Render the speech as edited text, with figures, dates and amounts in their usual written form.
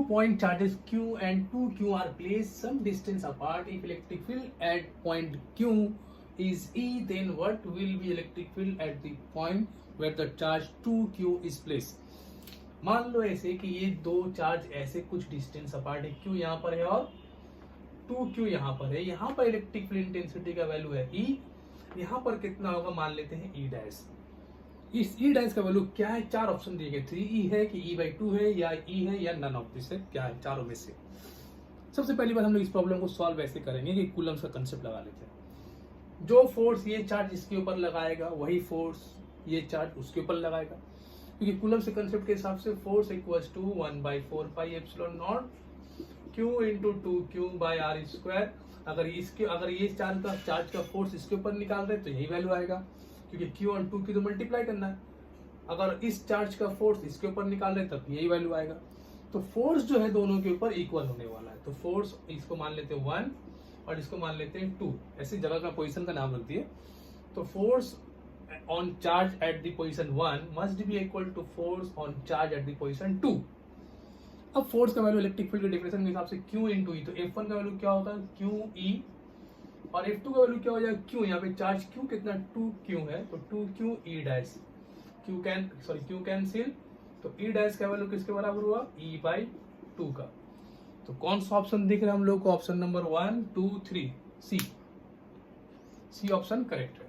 point charges Q and 2Q are placed some distance apart. If electric field at point Q is E, then what will be electric field at the point where the charge 2Q is placed? मान लो ऐसे कि ये दो charge ऐसे कुछ distance apart है, Q यहाँ पर है और 2Q यहाँ पर है. यहाँ पर इलेक्ट्रिक फील्ड इंटेंसिटी का वैल्यू है E. यहाँ पर कितना होगा मान लेते हैं E डैश. इस E डैश का वैल्यू क्या है? चार ऑप्शन दिए गए, 3E है कि E/2 है या E है या नन ऑफ दिस है, क्या है चारों में से. सबसे पहली बार हम लोग इस प्रॉब्लम को सॉल्व ऐसे करेंगे कि कूलम्स का कंसेप्ट लगा लेते हैं. जो फोर्स ये चार्ज इसके ऊपर लगाएगा वही फोर्स ये चार्ज उसके ऊपर लगाएगा, क्योंकि कूलम्स के कंसेप्ट के हिसाब से force equals to 1/4πε0 Q into 2Q/r². अगर ये चार्ज का फोर्स इसके ऊपर निकाल रहे तो यही वैल्यू आएगा, क्योंकि Q और 2Q तो मल्टीप्लाई करना है. अगर इस चार्ज का फोर्स इसके ऊपर निकाल रहे तब यही वैल्यू आएगा. तो फोर्स जो है दोनों के ऊपर इक्वल होने वाला है. तो फोर्स इसको मान लेते हैं 1 और इसको मान लेते हैं 2. ऐसी जगह का पोजीशन का नाम रख दिए. तो force on charge at the position 1 must be equal to force on charge at the position 2. अब फोर्स का वैल्यू इलेक्ट्रिक फील्ड के डेफिनेशन के हिसाब से Q इंटू ई. तो F1 का वैल्यू क्या होता है? QE. और F2 का वैल्यू क्या हो जाएगा? Q. यहाँ पे चार्ज Q कितना? 2Q है, तो 2QE डैश. Q cancel. तो E डैश का वैल्यू किसके बराबर हुआ? E/2 का. तो कौन सा ऑप्शन दिख रहा है हम लोग को? Option number 1, 2, 3 C option correct है.